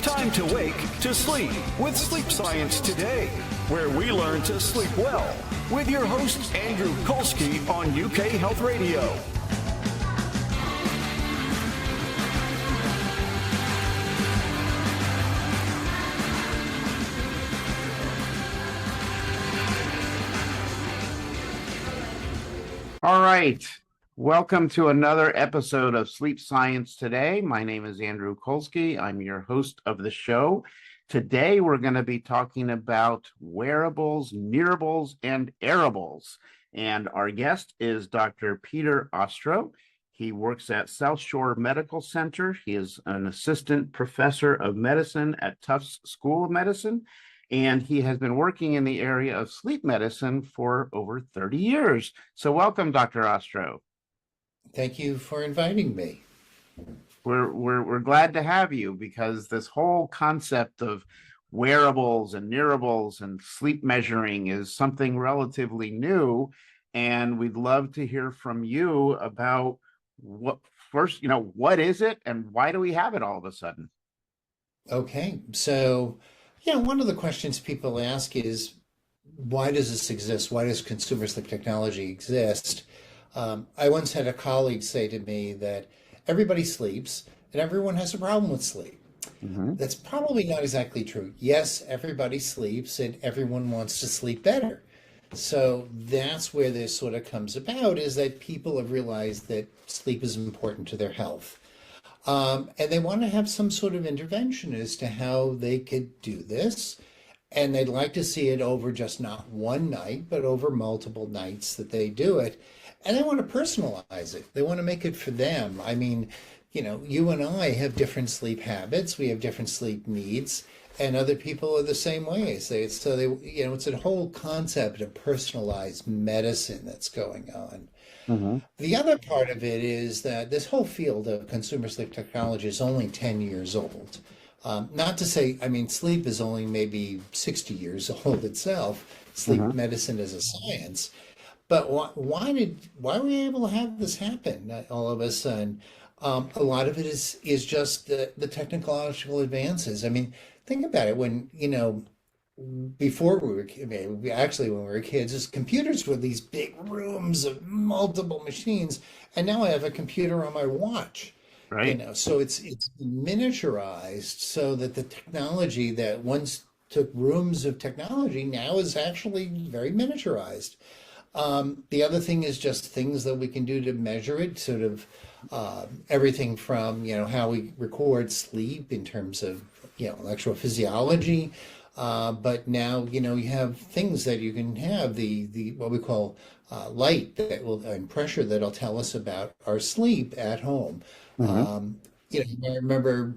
time to wake to sleep with Sleep Science Today, where we learn to sleep well with your host, Andrew Colsky on UK Health Radio. All right. Welcome to another episode of Sleep Science Today. My name is Andrew Colsky. I'm your host of the show. Today, we're going to be talking about wearables, nearables, and airables. And our guest is Dr. Peter Ostrow. He works at South Shore Medical Center. He is an assistant professor of medicine at Tufts School of Medicine. And he has been working in the area of sleep medicine for over 30 years. So welcome, Dr. Ostrow. Thank you for inviting me. We're glad to have you, because this whole concept of wearables and nearables and sleep measuring is something relatively new, and we'd love to hear from you about what is it and why do we have it all of a sudden? Okay, so one of the questions people ask is, why does this exist? Why does consumer sleep technology exist? I once had a colleague say to me that everybody sleeps and everyone has a problem with sleep. Mm-hmm. That's probably not exactly true. Yes, everybody sleeps and everyone wants to sleep better. So that's where this sort of comes about, is that people have realized that sleep is important to their health. And they want to have some sort of intervention as to how they could do this. And they'd like to see it over just not one night, but over multiple nights that they do it. And they want to personalize it. They want to make it for them. I mean, you and I have different sleep habits. We have different sleep needs. And other people are the same way. So it's a whole concept of personalized medicine that's going on. Mm-hmm. The other part of it is that this whole field of consumer sleep technology is only 10 years old. Not to say, sleep is only maybe 60 years old itself, sleep medicine as a science. But why were we able to have this happen all of a sudden? A lot of it is just the technological advances. Think about it. When, before we were, when we were kids, computers were these big rooms of multiple machines. And now I have a computer on my watch. Right. So it's miniaturized so that the technology that once took rooms of technology now is actually very miniaturized. The other thing is just things that we can do to measure it, sort of everything from, how we record sleep in terms of, electrophysiology. But now, you have things that you can have, the what we call light and pressure that'll tell us about our sleep at home. Mm-hmm. I remember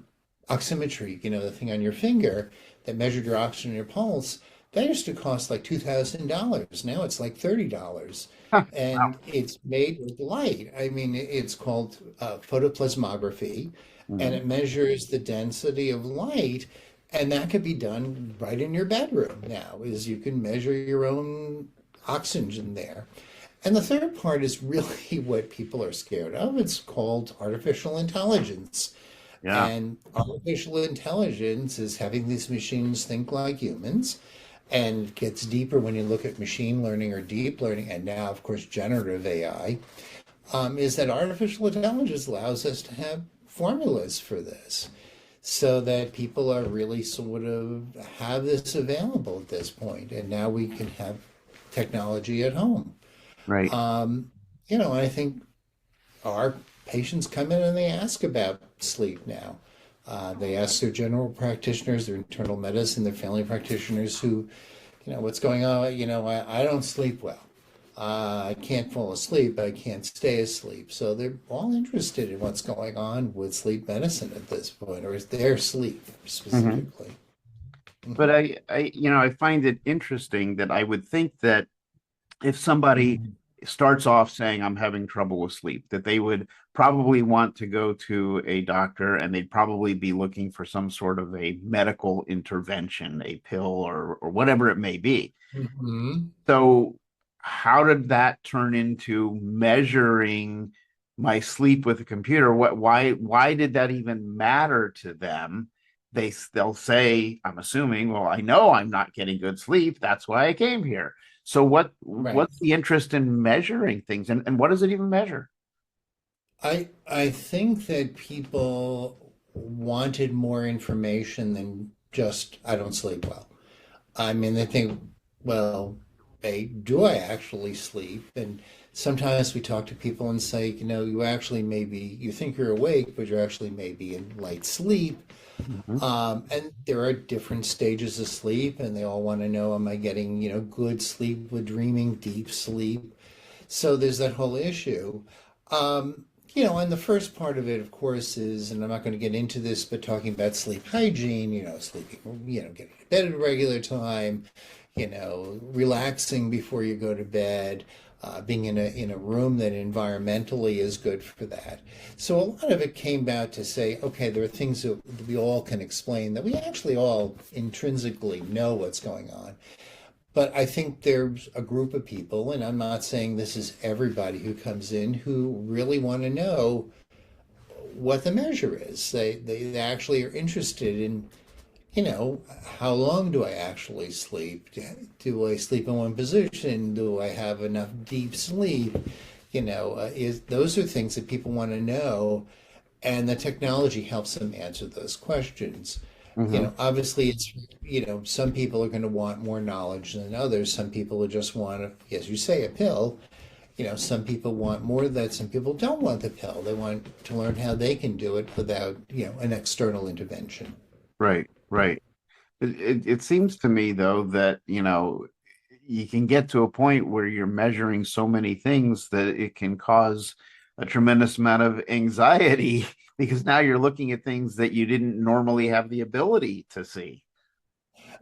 oximetry, the thing on your finger that measured your oxygen and your pulse. That used to cost like $2,000. Now it's like $30. And Wow. it's made with light. It's called photoplasmography, and it measures the density of light. And that could be done right in your bedroom now, is you can measure your own oxygen there. And the third part is really what people are scared of. It's called artificial intelligence. Yeah. And artificial intelligence is having these machines think like humans. And it gets deeper when you look at machine learning or deep learning, and now, of course, generative AI, is that artificial intelligence allows us to have formulas for this, so that people are really sort of have this available at this point. And now we can have technology at home. Right. I think our patients come in and they ask about sleep now. They ask their general practitioners, their internal medicine, their family practitioners who, what's going on? I don't sleep well. I can't fall asleep. I can't stay asleep. So they're all interested in what's going on with sleep medicine at this point, or is their sleep specifically. Mm-hmm. But I find it interesting that I would think that if somebody starts off saying, I'm having trouble with sleep, that they would probably want to go to a doctor, and they'd probably be looking for some sort of a medical intervention, a pill or whatever it may be. Mm-hmm. So how did that turn into measuring my sleep with a computer? Why did that even matter to them? they'll say, I'm assuming, well, I know I'm not getting good sleep. That's why I came here. So Right. what's the interest in measuring things, and what does it even measure? I think that people wanted more information than just I don't sleep well. I mean, they think, well, hey, do I actually sleep? And sometimes we talk to people and say, you actually maybe you think you're awake, but you're actually maybe in light sleep. Mhm. And there are different stages of sleep, and they all want to know, am I getting, good sleep with dreaming, deep sleep? So there's that whole issue. And the first part of it, of course, is, and I'm not going to get into this, but talking about sleep hygiene, sleeping, getting to bed at a regular time, relaxing before you go to bed, being in a room that environmentally is good for that. So a lot of it came out to say, okay, there are things that we all can explain that we actually all intrinsically know what's going on. But I think there's a group of people, and I'm not saying this is everybody who comes in, who really want to know what the measure is. They actually are interested in, how long do I actually sleep? Do I sleep in one position? Do I have enough deep sleep? Is those are things that people want to know, and the technology helps them answer those questions. Hmm. Obviously it's, some people are going to want more knowledge than others. Some people will just want, as you say, a pill. Some people want more of that. Some people don't want the pill. They want to learn how they can do it without, an external intervention. Right, right. It seems to me though that, you can get to a point where you're measuring so many things that it can cause a tremendous amount of anxiety because now you're looking at things that you didn't normally have the ability to see.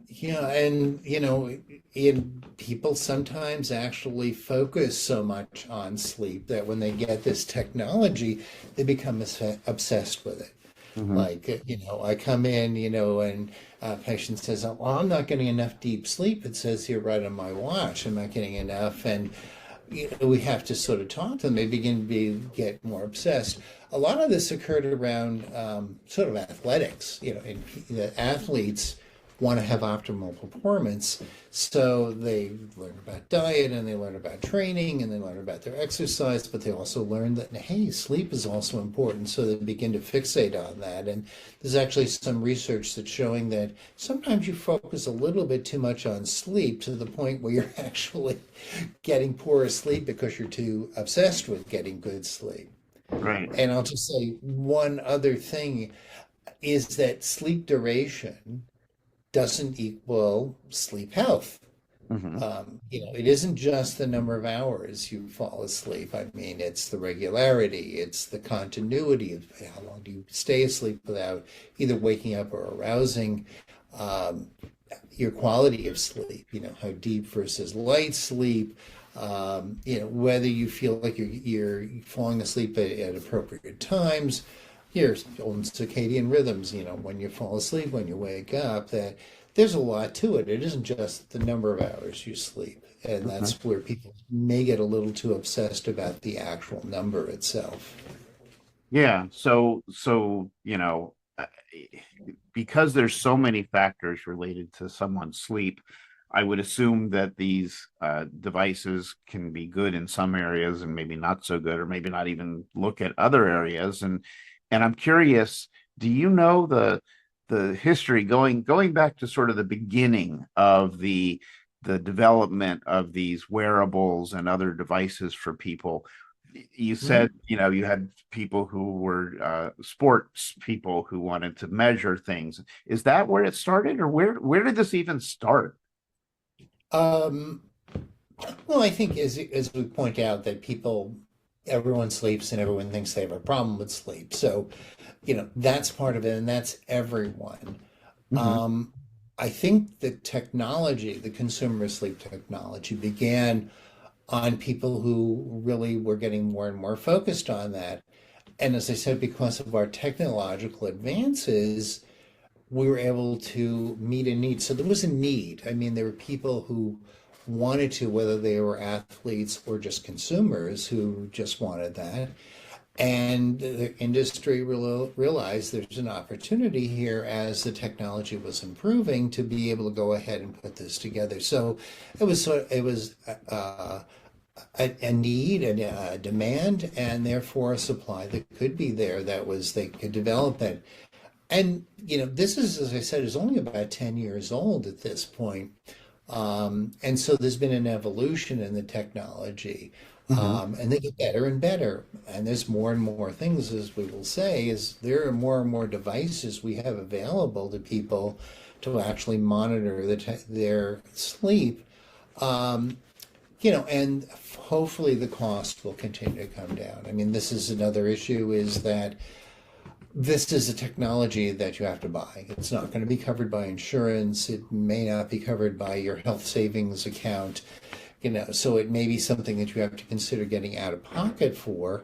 Yeah, and in people sometimes actually focus so much on sleep that when they get this technology, they become obsessed with it. Hmm. Like, I come in, and a patient says, "Oh, well, I'm not getting enough deep sleep. It says here right on my watch, I'm not getting enough." And we have to sort of talk to them. They begin to get more obsessed. A lot of this occurred around sort of athletics. The athletes want to have optimal performance, so they learn about diet and they learn about training and they learn about their exercise, but they also learn that, hey, sleep is also important. So they begin to fixate on that. And there's actually some research that's showing that sometimes you focus a little bit too much on sleep to the point where you're actually getting poorer sleep because you're too obsessed with getting good sleep. Right. And I'll just say one other thing is that sleep duration doesn't equal sleep health. Hmm. It isn't just the number of hours you fall asleep. I mean, it's the regularity, it's the continuity of how long do you stay asleep without either waking up or arousing. Um, your quality of sleep, how deep versus light sleep, whether you feel like you're falling asleep at appropriate times, your own circadian rhythms, when you fall asleep, when you wake up, that there's a lot to it. It isn't just the number of hours you sleep. And Hmm. that's where people may get a little too obsessed about the actual number itself. Yeah. So, because there's so many factors related to someone's sleep, I would assume that these devices can be good in some areas and maybe not so good, or maybe not even look at other areas. And I'm curious, do you know the history going back to sort of the beginning of the development of these wearables and other devices for people? You said, Mhm. you had people who were sports people who wanted to measure things. Is that where it started, or where did this even start? Um, well, I think as we point out that everyone sleeps and everyone thinks they have a problem with sleep. So, that's part of it, and that's everyone. Hmm. Um, I think the technology, the consumer sleep technology, began on people who really were getting more and more focused on that. And as I said, because of our technological advances, we were able to meet a need. So there was a need. I mean, there were people who wanted to, whether they were athletes or just consumers who just wanted that. And the industry realized there's an opportunity here as the technology was improving to be able to go ahead and put this together. So it was a need and a demand, and therefore a supply that could be there. They could develop it. And this is, as I said, is only about 10 years old at this point. And so there's been an evolution in the technology. And they get better and better. And there's more and more things, as we will say, is there are more and more devices we have available to people to actually monitor their sleep. And hopefully the cost will continue to come down. I mean, this is another issue, is that this is a technology that you have to buy. It's not going to be covered by insurance. It may not be covered by your health savings account. So it may be something that you have to consider getting out of pocket for.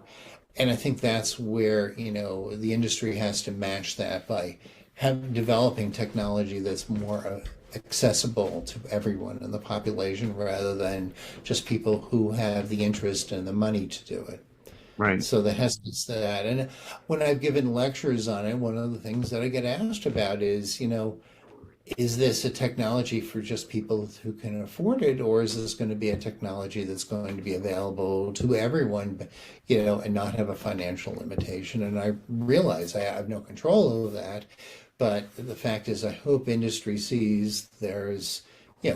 And I think that's where, the industry has to match that by developing technology that's more accessible to everyone in the population rather than just people who have the interest and the money to do it. Right. So there has to be that. And when I've given lectures on it, one of the things that I get asked about is this a technology for just people who can afford it, or is this going to be a technology that's going to be available to everyone, and not have a financial limitation? And I realize I have no control over that, but the fact is I hope industry sees there's,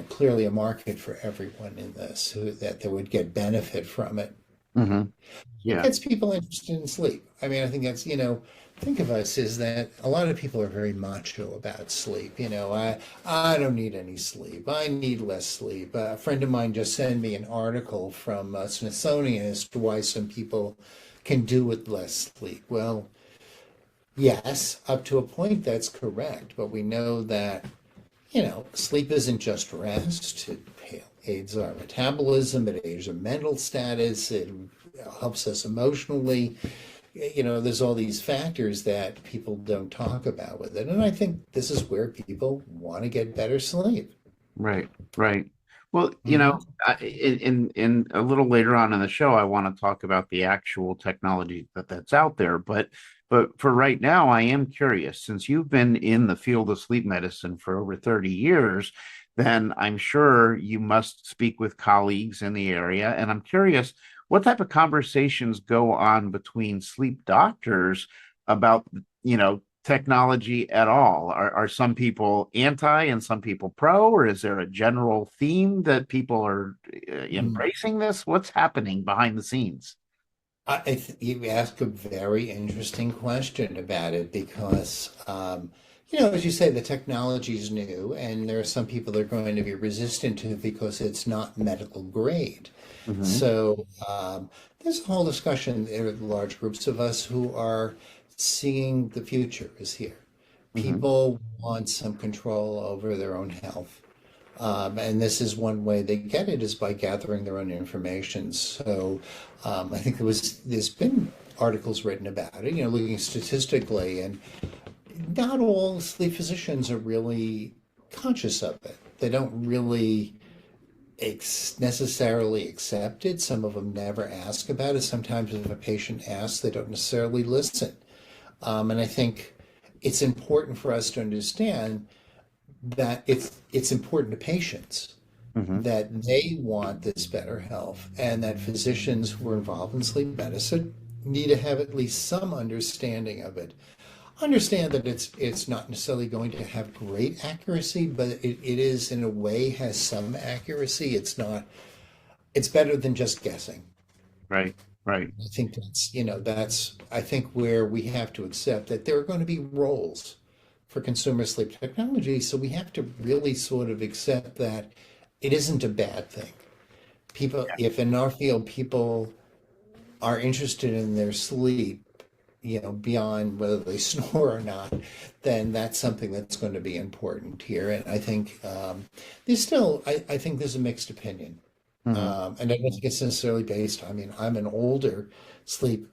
clearly a market for everyone in this, that they would get benefit from it. Mm-hmm. Yeah. It gets people interested in sleep. I mean, I think that's, think of us is that a lot of people are very macho about sleep. I don't need any sleep. I need less sleep. A friend of mine just sent me an article from Smithsonian as to why some people can do with less sleep. Well, yes, up to a point that's correct, but we know that, sleep isn't just rest. It aids our metabolism, it aids our mental status, it helps us emotionally. There's all these factors that people don't talk about with it. And I think this is where people want to get better sleep. Right. Well, in a little later on in the show, I want to talk about the actual technology that's out there. But for right now, I am curious, since you've been in the field of sleep medicine for over 30 years, then I'm sure you must speak with colleagues in the area. And I'm curious, what type of conversations go on between sleep doctors about, technology at all? Are some people anti and some people pro, or is there a general theme that people are embracing this? What's happening behind the scenes? You ask a very interesting question about it because, as you say, the technology is new, and there are some people that are going to be resistant to it because it's not medical grade. Mm-hmm. So there's a whole discussion. There are large groups of us who are seeing the future is here. Mm-hmm. People want some control over their own health. And this is one way they get it is by gathering their own information. So I think there's been articles written about it, looking statistically, and not all sleep physicians are really conscious of it. They don't really necessarily accept it. Some of them never ask about it. Sometimes if a patient asks, they don't necessarily listen. And I think it's important for us to understand that it's important to patients, Mm-hmm. that they want this better health, and that physicians who are involved in sleep medicine need to have at least some understanding of it. Understand that it's not necessarily going to have great accuracy, but it is in a way has some accuracy. It's better than just guessing. Right. I think that's I think where we have to accept that there are going to be roles for consumer sleep technology. So we have to really sort of accept that it isn't a bad thing. If in our field people are interested in their sleep, beyond whether they snore or not, then that's something that's going to be important here. And I think I think there's a mixed opinion. Mm-hmm. And I don't think it's necessarily based, I'm an older sleep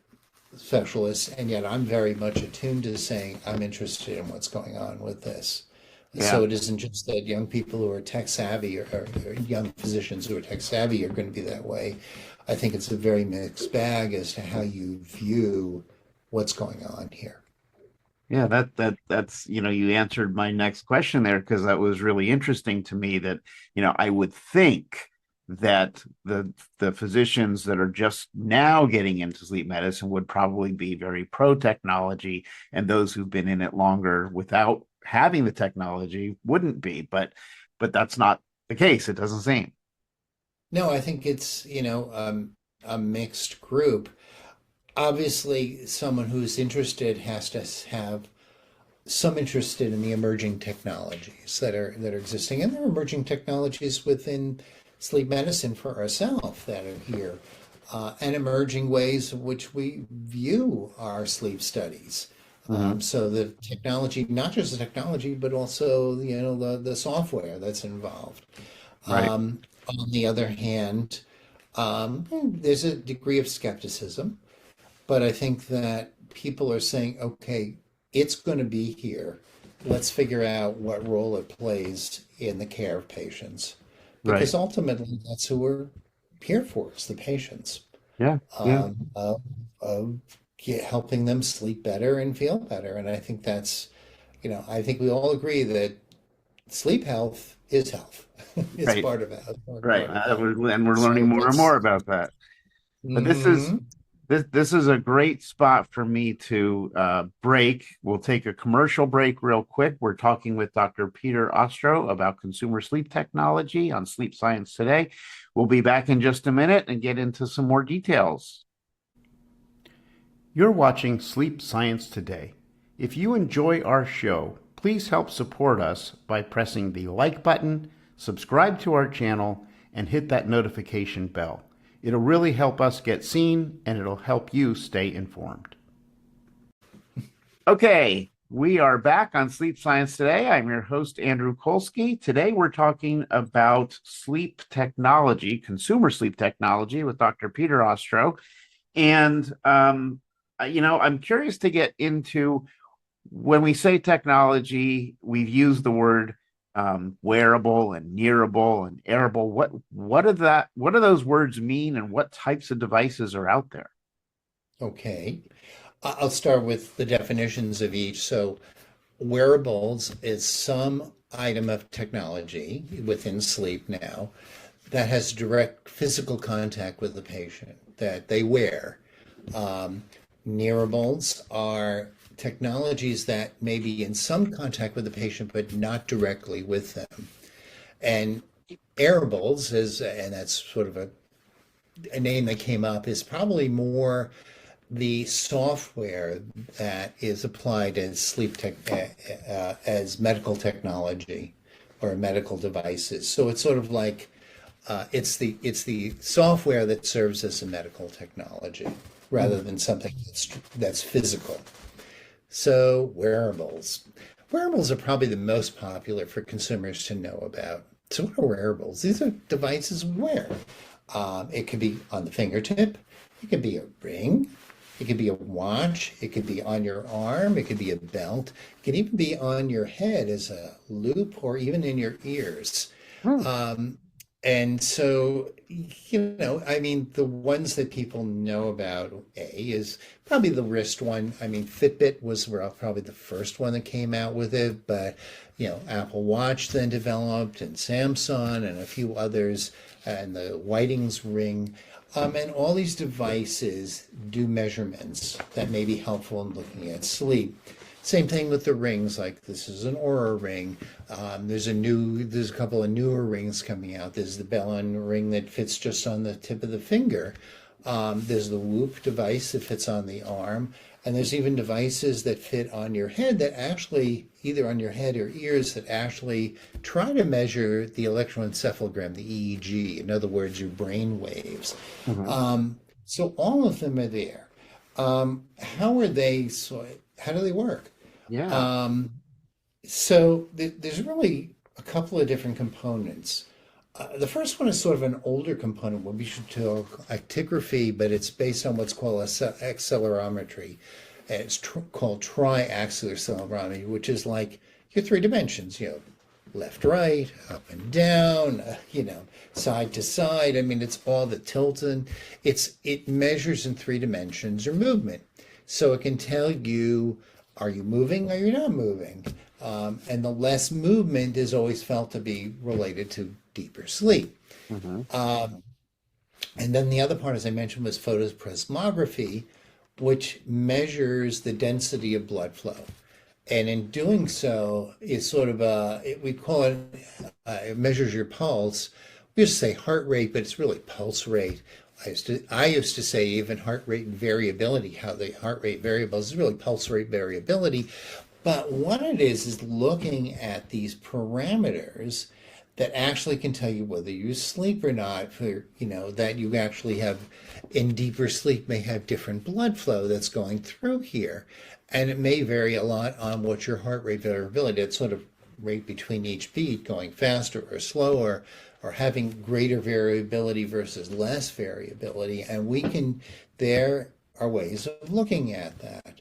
specialist, and yet I'm very much attuned to saying I'm interested in what's going on with this. Yeah. So it isn't just that young people who are tech savvy or young physicians who are tech savvy are going to be that way. I think it's a very mixed bag as to how you view what's going on here. Yeah, that's you answered my next question there, because that was really interesting to me. That I would think that the physicians that are just now getting into sleep medicine would probably be very pro technology, and those who've been in it longer without having the technology wouldn't be. But that's not the case. It doesn't seem. No, I think it's, a mixed group. Obviously, someone who's interested has to have some interest in the emerging technologies that are existing, and there are emerging technologies within sleep medicine for ourselves that are here, and emerging ways in which we view our sleep studies. Hmm. So the technology, not just the technology, but also the software that's involved. Right. On the other hand, there's a degree of skepticism, but I think that people are saying, okay, it's going to be here. Let's figure out what role it plays in the care of patients. Right. Because ultimately, that's who we're here for, is the patients, Yeah. Yeah. um, of, of helping them sleep better and feel better. And I think I think we all agree that sleep health is health. It's Right. part of health, Right. part of health. And we're learning So more and more about that. But mhm. this is a great spot for me to break. We'll take a commercial break real quick. We're talking with Dr. Peter Ostrow about consumer sleep technology on Sleep Science Today. We'll be back in just a minute and get into some more details. You're watching Sleep Science Today. If you enjoy our show, please help support us by pressing the like button, subscribe to our channel, and hit that notification bell. It'll really help us get seen, and it'll help you stay informed. Okay, we are back on Sleep Science Today. I'm your host, Andrew Colsky. Today we're talking about sleep technology, consumer sleep technology, with Dr. Peter Ostrow. And I'm curious to get into, when we say technology, we've used the word wearable and nearable and airable. What do those words mean, and what types of devices are out there? Okay. I'll start with the definitions of each. So, wearables is some item of technology within sleep now that has direct physical contact with the patient that they wear. Um, Nearables are technologies that may be in some contact with the patient, but not directly with them. And airables and that's sort of a name that came up, is probably more the software that is applied as as medical technology or medical devices. So it's sort of like it's the software that serves as a medical technology rather than something that's physical. So wearables are probably the most popular for consumers to know about. So what are wearables? These are devices we wear. It could be on the fingertip. It could be a ring. It could be a watch. It could be on your arm. It could be a belt. It could even be on your head as a loop, or even in your ears. Hmm. And so, I mean, the ones that people know about, is probably the wrist one. I mean, Fitbit was probably the first one that came out with it, but, Apple Watch then developed, and Samsung, and a few others, and the Whiting's ring. And all these devices do measurements that may be helpful in looking at sleep. Same thing with the rings, like this is an Aura ring. There's a couple of newer rings coming out. There's the Bellon ring that fits just on the tip of the finger. There's the Whoop device that fits on the arm. And there's even devices that fit on your head, that actually, either on your head or ears, that actually try to measure the electroencephalogram, the EEG, in other words, your brain waves. Mhm. So all of them are there. How are they? How do they work? Yeah. Um, there's really a couple of different components. The first one is sort of an older component where we should talk actigraphy, but it's based on what's called accelerometry. And it's called triaxial accelerometry, which is like your three dimensions, left, right, up and down, side to side. I mean, it's all the tilt, and it measures in 3 dimensions or movement. So it can tell you, are you moving or you're not moving? And the less movement is always felt to be related to deeper sleep. And then the other part, as I mentioned, was photopresmography, which measures the density of blood flow. And in doing so, it's sort of we call it, it measures your pulse. We used to say heart rate, but it's really pulse rate. I used to say even heart rate variability, how the heart rate variables is really pulse rate variability. But what it is looking at these parameters that actually can tell you whether you sleep or not, for, that you actually have in deeper sleep may have different blood flow that's going through here. And it may vary a lot on what your heart rate variability, that sort of rate between each beat, going faster or slower, or having greater variability versus less variability. And there are ways of looking at that.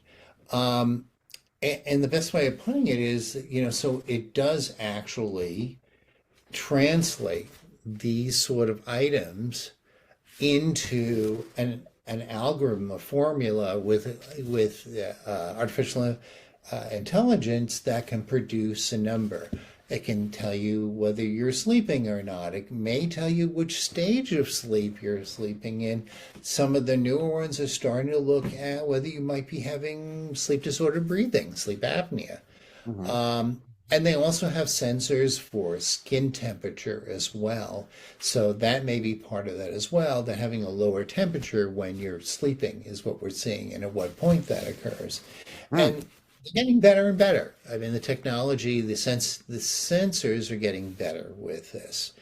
And the best way of putting it is, so it does actually translate these sort of items into an algorithm, a formula with artificial intelligence that can produce a number. It can tell you whether you're sleeping or not. It may tell you which stage of sleep you're sleeping in. Some of the newer ones are starting to look at whether you might be having sleep disordered breathing, sleep apnea. And they also have sensors for skin temperature as well. So that may be part of that as well, that having a lower temperature when you're sleeping is what we're seeing and at what point that occurs. And they're getting better and better. I mean, the technology, the sensors are getting better with this.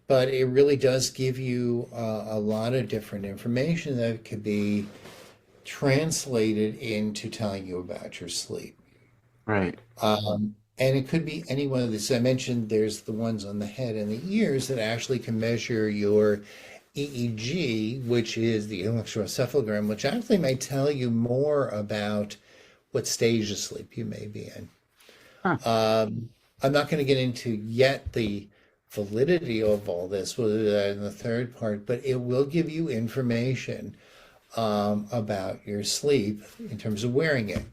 But it really does give you a lot of different information that could be translated into telling you about your sleep. Right. And it could be any one of these. I mentioned there's the ones on the head and the ears that actually can measure your EEG, which is the electroencephalogram, which actually may tell you more about what stage of sleep you may be in. I'm not going to get into yet the validity of all this. We'll do that in the third part, but it will give you information about your sleep in terms of wearing it.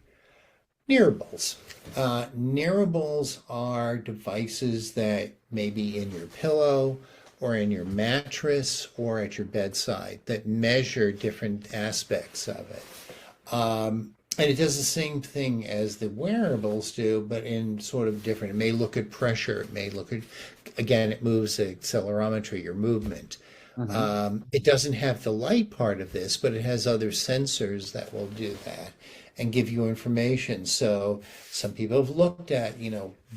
Nearables. Nearables are devices that may be in your pillow or in your mattress or at your bedside that measure different aspects of it. And it does the same thing as the wearables do, but in sort of different. It may look at pressure. It may look at, again, it moves the accelerometry, your movement. It doesn't have the light part of this, but it has other sensors that will do that and give you information. So some people have looked at,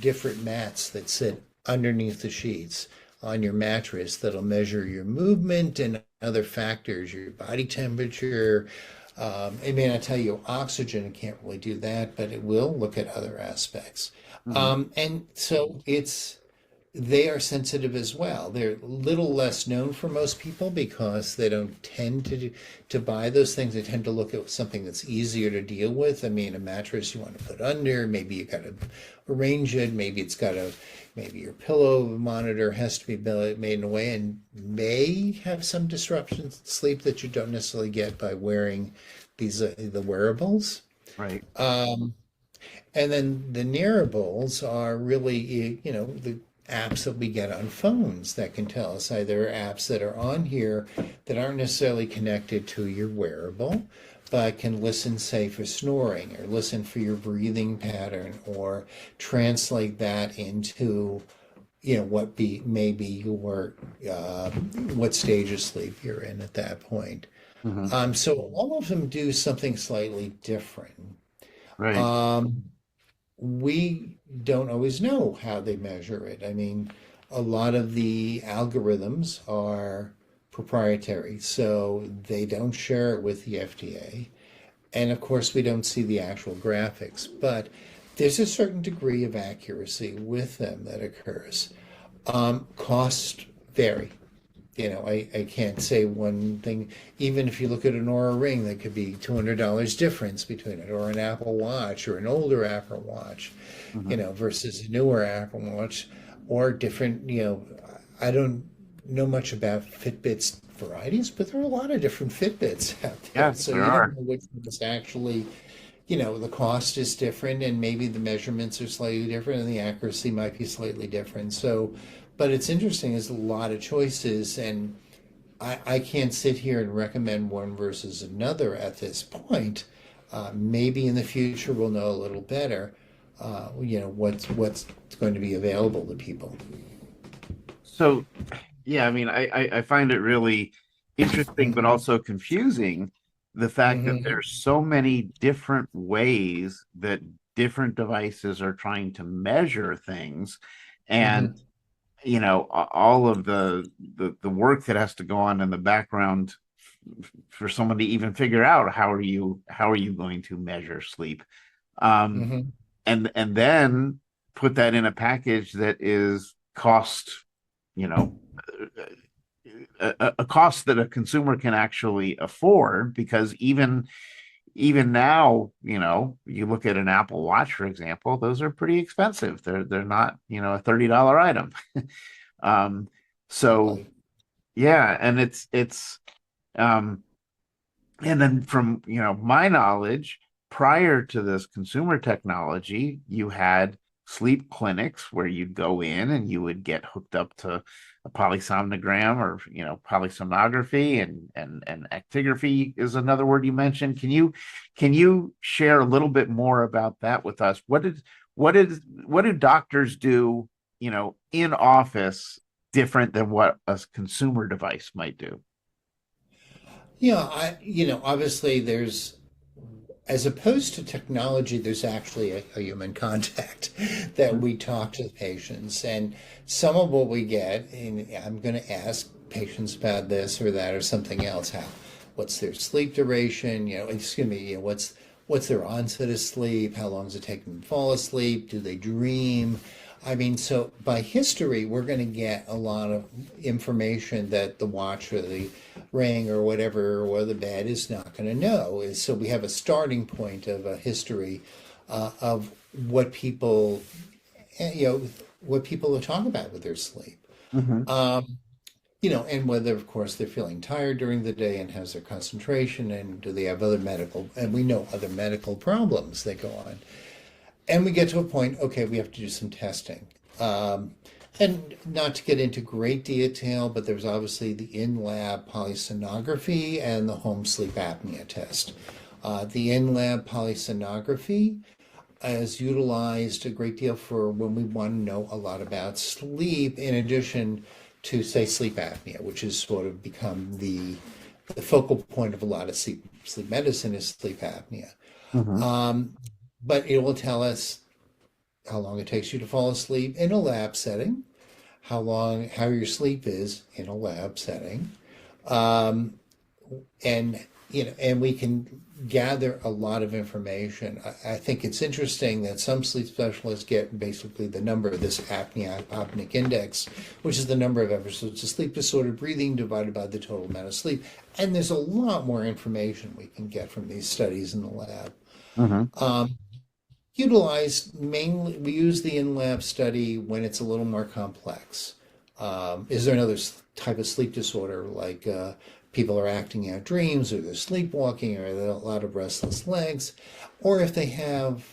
different mats that sit underneath the sheets on your mattress that'll measure your movement and other factors, your body temperature. It may not tell you oxygen, it can't really do that, but it will look at other aspects. And so they are sensitive as well. They're a little less known for most people because they don't tend to buy those things. They tend to look at something that's easier to deal with. I mean, a mattress you want to put under, maybe you got to arrange it. Maybe maybe your pillow monitor has to be made in a way and may have some disruptions in sleep that you don't necessarily get by wearing the wearables. Right. And then the nearables are really, the apps that we get on phones that can tell us. There are apps that are on here that aren't necessarily connected to your wearable, but can listen, say, for snoring or listen for your breathing pattern or translate that into, what what stage of sleep you're in at that point. So all of them do something slightly different. Right. We don't always know how they measure it. I mean, a lot of the algorithms are proprietary, so they don't share it with the FDA. And of course, we don't see the actual graphics, but there's a certain degree of accuracy with them that occurs. Costs vary. I can't say one thing. Even if you look at an Oura Ring, there could be $200 difference between it, or an Apple Watch, or an older Apple Watch, versus a newer Apple Watch. or different, I don't know much about Fitbit's varieties, but there are a lot of different Fitbits out there. Yes, So there you don't are. know which one is actually, the cost is different and maybe the measurements are slightly different and the accuracy might be slightly different. So, but it's interesting, there's a lot of choices, and I can't sit here and recommend one versus another at this point. Maybe in the future we'll know a little better, what's going to be available to people. So, yeah, I mean, I find it really interesting, but Hmm. also confusing the fact that Hmm. there's so many different ways that different devices are trying to measure things. And, Hmm. all of the work that has to go on in the background for someone to even figure out how are you going to measure sleep. Um, Hmm. and then put that in a package that is cost, you know, a cost that a consumer can actually afford, because even now, you look at an Apple Watch, for example, those are pretty expensive. They're not, a $30 item. um so Exactly. yeah, and it's um and then from my knowledge, prior to this consumer technology, you had sleep clinics where you'd go in and you would get hooked up to a polysomnogram, or polysomnography, and actigraphy is another word you mentioned. Can you share a little bit more about that with us? What do doctors do, in office, different than what a consumer device might do? Yeah, obviously as opposed to technology, there's actually a human contact that we talk to the patients. And some of what we get, and I'm going to ask patients about this or that or something else, what's their sleep duration, excuse me, what's their onset of sleep, how long does it take them to fall asleep, do they dream? I mean, so by history, we're going to get a lot of information that the watch or the ring or whatever or the bed is not going to know. So we have a starting point of a history of what people, what people talk about with their sleep. Hmm. Um, and whether, of course, they're feeling tired during the day and has their concentration, and do they have other medical, and we know other medical problems that go on. And we get to a point, okay, we have to do some testing. Um, and not to get into great detail, but there's obviously the in-lab polysomnography and the home sleep apnea test. The in-lab polysomnography is utilized a great deal for when we want to know a lot about sleep, in addition to, say, sleep apnea, which has sort of become the focal point of a lot of sleep medicine is sleep apnea. Hmm. Um, but it will tell us how long it takes you to fall asleep in a lab setting, how your sleep is in a lab setting, um, and and we can gather a lot of information. I think it's interesting that some sleep specialists get basically the number of this apneic index, which is the number of episodes of sleep disorder breathing divided by the total amount of sleep. And there's a lot more information we can get from these studies in the lab. Hmm. Um, Utilized mainly, we use the in-lab study when it's a little more complex. Is there another type of sleep disorder, like people are acting out dreams, or they're sleepwalking, or there are a lot of restless legs, or if they have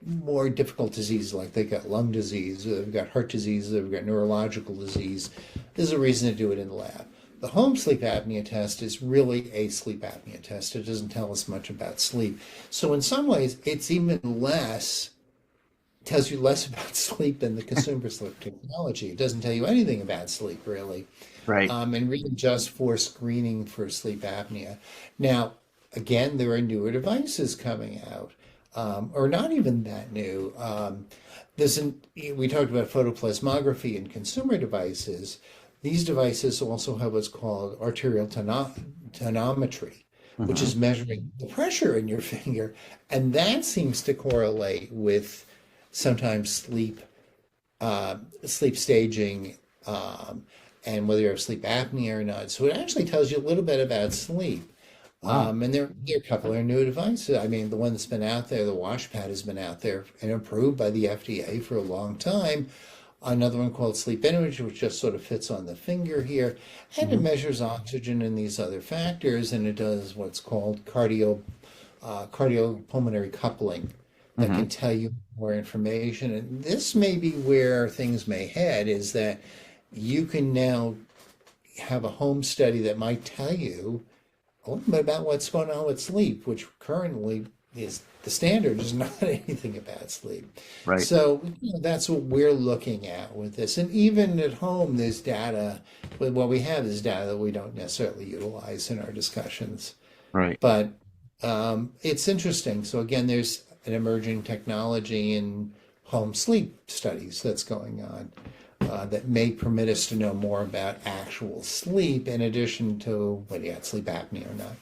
more difficult diseases, like they've got lung disease, or they've got heart disease, or they've got neurological disease, there's a reason to do it in the lab. The home sleep apnea test is really a sleep apnea test. It doesn't tell us much about sleep. So in some ways, it's even less, tells you less about sleep than the consumer sleep technology. It doesn't tell you anything about sleep, really, Right. and really just for screening for sleep apnea. Now, again, there are newer devices coming out, or not even that new. We talked about photoplasmography in consumer devices. These devices also have what's called arterial tonometry, which Hmm. is measuring the pressure in your finger, and that seems to correlate with sometimes sleep staging, and whether you have sleep apnea or not. So it actually tells you a little bit about sleep. Wow. And there are a couple of new devices. I mean, the one that's been out there, the WashPad, has been out there and approved by the FDA for a long time. another one called Sleep Energy, which just sort of fits on the finger here, and it Mhm. measures oxygen and these other factors, and it does what's called cardiopulmonary coupling that can Mhm. tell you more information. And this may be where things may head, is that you can now have a home study that might tell you a little bit about what's going on with sleep, which currently is the standard is not anything about sleep. Right. So that's what we're looking at with this. And even at home, there's data. What we have is data that we don't necessarily utilize in our discussions. Right. But it's interesting. So again, there's an emerging technology in home sleep studies that's going on that may permit us to know more about actual sleep in addition to whether you had sleep apnea or not.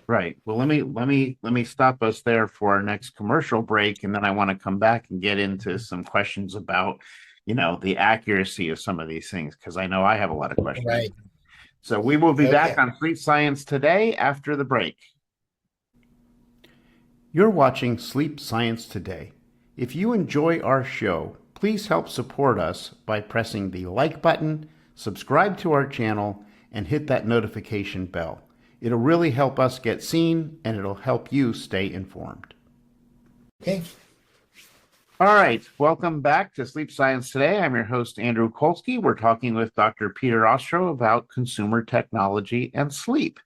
Right. Well, let me stop us there for our next commercial break, and then I want to come back and get into some questions about, the accuracy of some of these things, because I know I have a lot of questions. Right. So we will be back Okay. on Sleep Science Today after the break. You're watching Sleep Science Today. If you enjoy our show, please help support us by pressing the like button, subscribe to our channel, and hit that notification bell. It'll really help us get seen, and it'll help you stay informed. Okay. All right, welcome back to Sleep Science Today. I'm your host, Andrew Colsky. We're talking with Dr. Peter Ostrow about consumer technology and sleep.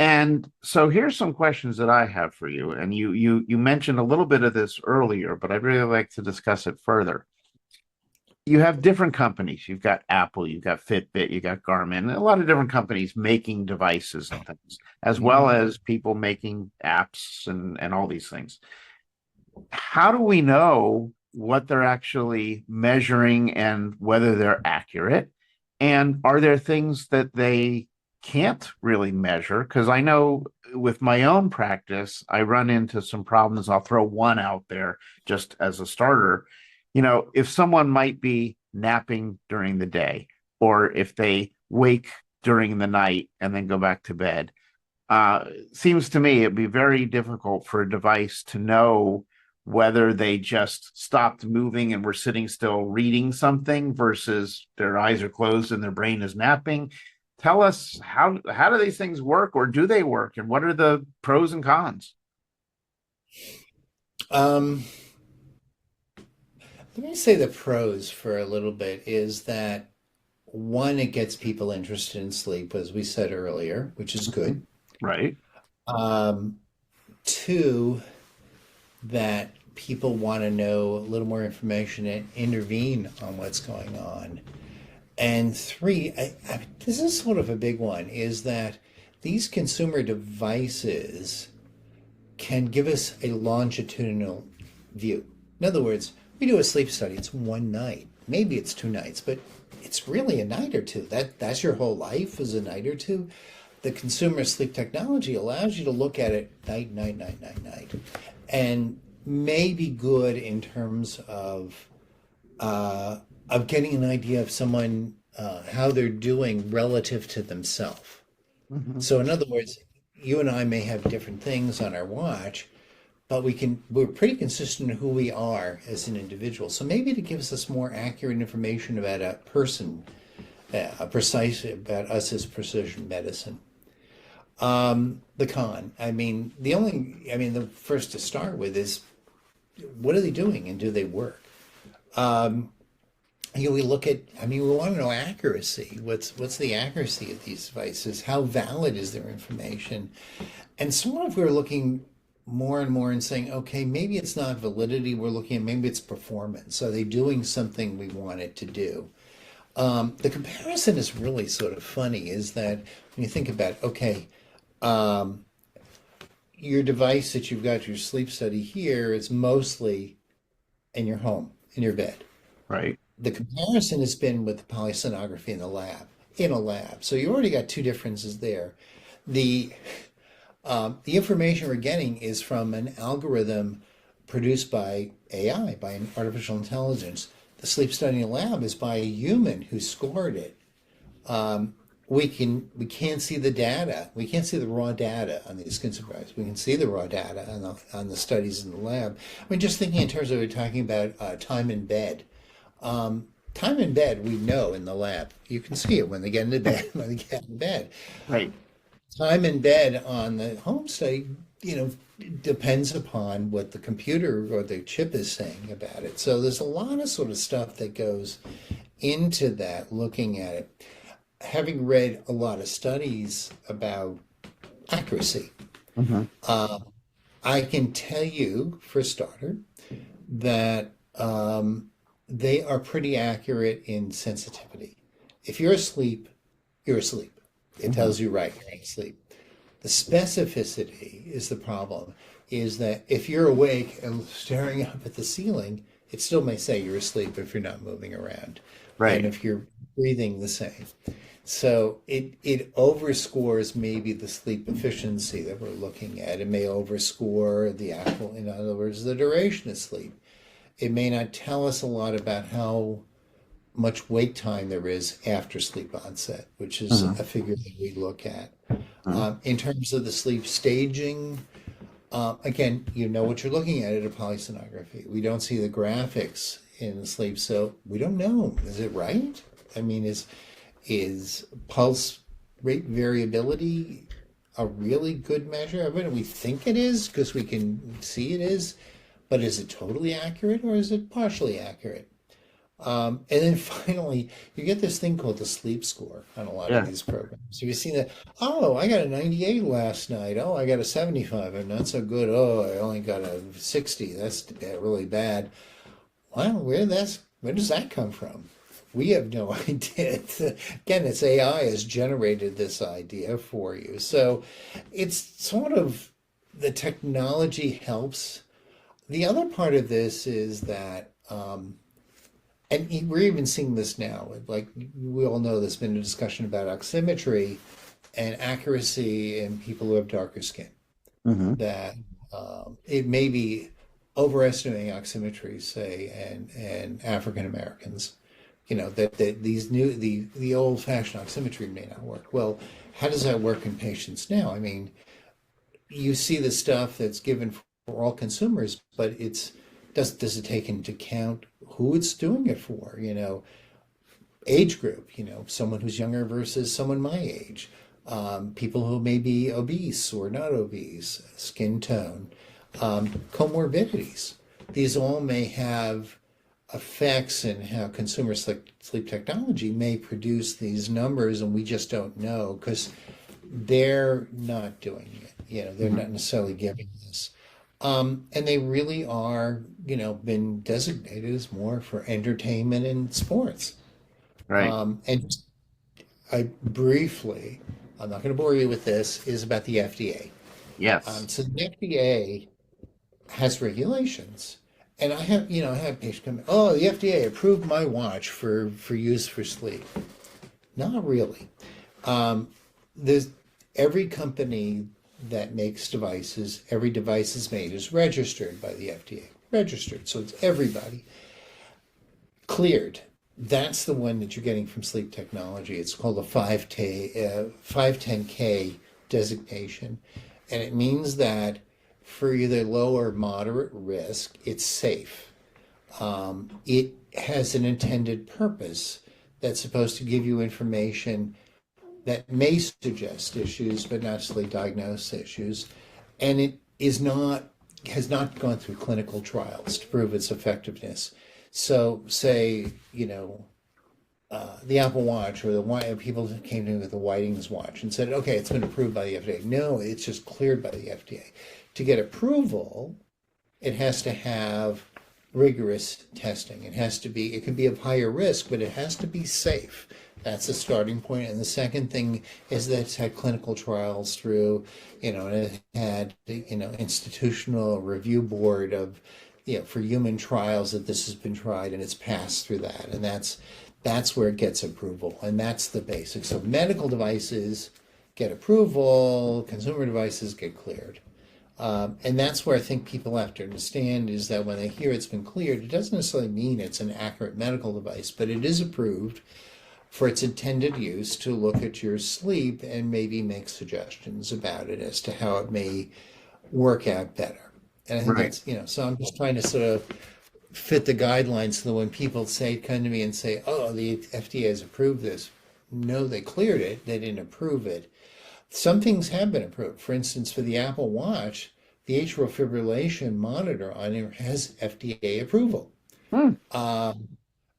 And so here's some questions that I have for you. And you mentioned a little bit of this earlier, but I'd really like to discuss it further. You have different companies. You've got Apple, you've got Fitbit, you've got Garmin, a lot of different companies making devices and things, as well Mhm. as people making apps and all these things. How do we know what they're actually measuring and whether they're accurate? And are there things that they can't really measure? Because I know with my own practice, I run into some problems. I'll throw one out there just as a starter. If someone might be napping during the day, or if they wake during the night and then go back to bed, seems to me it'd be very difficult for a device to know whether they just stopped moving and were sitting still reading something versus their eyes are closed and their brain is napping. Tell us how do these things work, or do they work, and what are the pros and cons? Um, Let me say the pros for a little bit is that one, it gets people interested in sleep, as we said earlier, which is Mhm. good. Right. Um, Two, that people want to know a little more information and intervene on what's going on. And three, this is sort of a big one, is that these consumer devices can give us a longitudinal view. In other words, we do a sleep study, it's one night, maybe it's 2 nights, but it's really a night or two. That's your whole life is a night or two. The consumer sleep technology allows you to look at it night, night, night, night, night, and may be good in terms of getting an idea of someone how they're doing relative to themselves. Mhm. So in other words, you and I may have different things on our watch, but we're pretty consistent in who we are as an individual. So maybe it gives us more accurate information about a person, precise about us as precision medicine. The con, the first to start with is what are they doing and do they work? We look at, we want to know accuracy. What's the accuracy of these devices? How valid is their information? And sort of we're looking more and more and saying, okay, maybe it's not validity. We're looking at maybe it's performance. Are they doing something we want it to do? The comparison is really sort of funny. Is that when you think about, okay, um, your device that you've got your sleep study here is mostly in your home, in your bed. Right. The comparison has been with the polysonography in a lab. So you already got two differences there. The the information we're getting is from an algorithm produced by AI, by an artificial intelligence. The sleep study in a lab is by a human who scored it. We can't see the data. We can't see the raw data on these consumer products. We can see the raw data on the studies in the lab. Just thinking in terms of we're talking about time in bed. Time time in bed, we know in the lab. You can see it when they get into bed, when they get in bed. Right. Time in bed on the home study, depends upon what the computer or the chip is saying about it. So there's a lot of sort of stuff that goes into that, looking at it. Having read a lot of studies about accuracy, I can tell you, for a starter, that they are pretty accurate in sensitivity. If you're asleep, you're asleep. It tells you right, you're asleep. The specificity is the problem, is that if you're awake and staring up at the ceiling, it still may say you're asleep if you're not moving around. Right. And if you're breathing the same. So it overscores maybe the sleep efficiency that we're looking at. It may overscore the actual, in other words, the duration of sleep. It may not tell us a lot about how much wake time there is after sleep onset, which is a figure that we look at. In terms of the sleep staging, again, you know what you're looking at a polysomnography. We don't see the graphics in the sleep, so we don't know. Is it right? I mean, is pulse rate variability a really good measure? I mean, we think it is because we can see it is, but is it totally accurate or is it partially accurate? And then finally, you get this thing called the sleep score on a lot of these programs. So you've seen that, oh, I got a 98 last night. Oh, I got a 75. I'm not so good. Oh, I only got a 60. That's really bad. Well, where does that come from? We have no idea. Again, it's AI has generated this idea for you. So it's sort of, the technology helps. The other part of this is that, and we're even seeing this now, like we all know there's been a discussion about oximetry and accuracy in people who have darker skin. That it may be overestimating oximetry, say, and African Americans. That these the old-fashioned oximetry may not work. Well, how does that work in patients now? I mean, you see the stuff that's given for all consumers, but does it take into account who it's doing it for? Age group. Someone who's younger versus someone my age. People who may be obese or not obese, skin tone, comorbidities. These all may have effects in how consumer sleep technology may produce these numbers, and we just don't know because they're not doing it. They're not necessarily giving this. And they really are, been designated as more for entertainment and sports. Right. And I briefly, I'm not going to bore you with this, is about the FDA. Yes. So the FDA has regulations. And I have patients come, oh, the FDA approved my watch for use for sleep. Not really. There's every company that makes devices, every device is made is registered by the FDA. Registered, so it's everybody. Cleared. That's the one that you're getting from sleep technology. It's called a 510K designation. And it means that for either low or moderate risk, it's safe. It has an intended purpose that's supposed to give you information that may suggest issues, but not necessarily diagnose issues. And it has not gone through clinical trials to prove its effectiveness. So say, the Apple Watch or the people came to me with the Whiting's watch and said, okay, it's been approved by the FDA. No, it's just cleared by the FDA. To get approval, it has to have rigorous testing. It can be of higher risk, but it has to be safe. That's a starting point. And the second thing is that it's had clinical trials through, and it had, institutional review board of, for human trials that this has been tried and it's passed through that. And that's where it gets approval. And that's the basics. So medical devices get approval, consumer devices get cleared. And that's where I think people have to understand is that when they hear it's been cleared, it doesn't necessarily mean it's an accurate medical device, but it is approved for its intended use to look at your sleep and maybe make suggestions about it as to how it may work out better. And I think that's, so I'm just trying to sort of fit the guidelines so that when people come to me and say, oh, the FDA has approved this. No, they cleared it. They didn't approve it. Some things have been approved. For instance, for the Apple Watch, the atrial fibrillation monitor on it has FDA approval.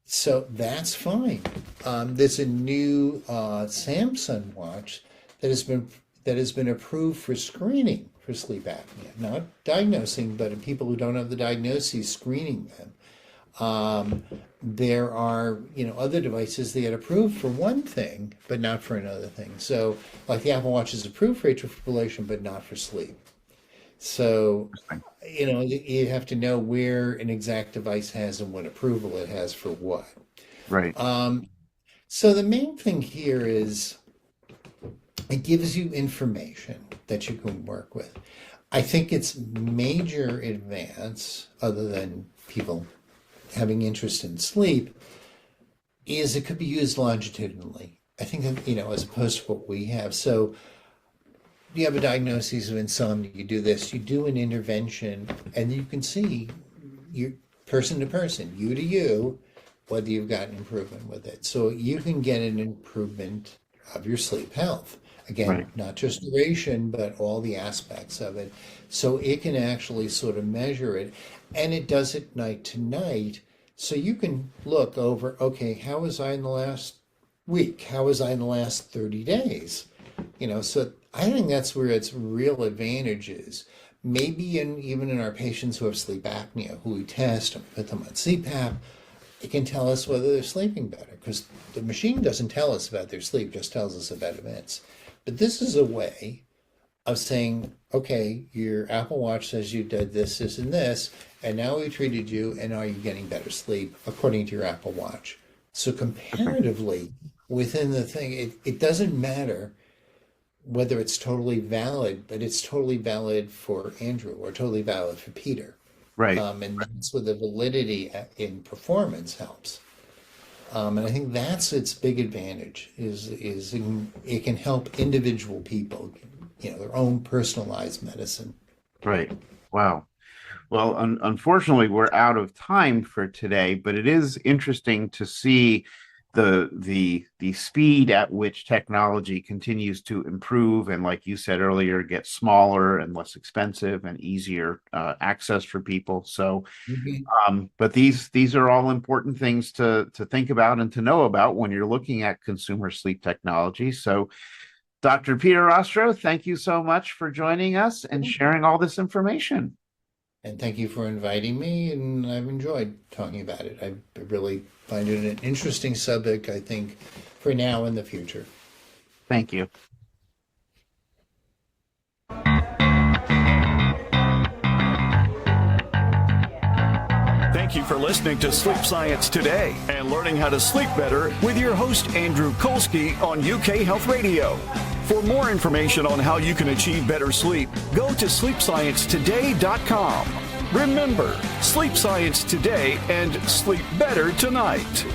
So that's fine. There's a new Samsung watch that has been approved for screening for sleep apnea, not diagnosing, but in people who don't have the diagnosis, screening them. There are, other devices that get approved for one thing, but not for another thing. So, like the Apple Watch is approved for atrial fibrillation, but not for sleep. So, you have to know where an exact device has and what approval it has for what. Right. So the main thing here is it gives you information that you can work with. I think its major advance, other than people having interest in sleep, is it could be used longitudinally. I think that, as opposed to what we have. So you have a diagnosis of insomnia, you do this, you do an intervention, and you can see you person to person, you to you, whether you've got an improvement with it. So you can get an improvement of your sleep health. Again, Right. not just duration, but all the aspects of it. So it can actually sort of measure it, and it does it night to night. So you can look over, okay, how was I in the last week? How was I in the last 30 days? So I think that's where its real advantage is. Maybe even in our patients who have sleep apnea, who we test and put them on CPAP, it can tell us whether they're sleeping better, because the machine doesn't tell us about their sleep, just tells us about events. But this is a way of saying, okay, your Apple Watch says you did this, this, and this, and now we treated you, and are you getting better sleep according to your Apple Watch? So comparatively, within the thing, it doesn't matter whether it's totally valid, but it's totally valid for Andrew or totally valid for Peter. Right. And that's where the validity in performance helps. And I think that's its big advantage is it can help individual people, their own personalized medicine. Right. Wow. Well, unfortunately, we're out of time for today, but it is interesting to see the speed at which technology continues to improve, and like you said earlier, get smaller and less expensive and easier access for people. So, but these are all important things to think about and to know about when you're looking at consumer sleep technology. So, Dr. Peter Ostrow, thank you so much for joining us and sharing all this information. And thank you for inviting me, and I've enjoyed talking about it. I really find it an interesting subject, I think, for now and the future. Thank you. Thank you for listening to Sleep Science Today and learning how to sleep better with your host, Andrew Colsky, on UK Health Radio. For more information on how you can achieve better sleep, go to sleepsciencetoday.com. Remember, sleep science today and sleep better tonight.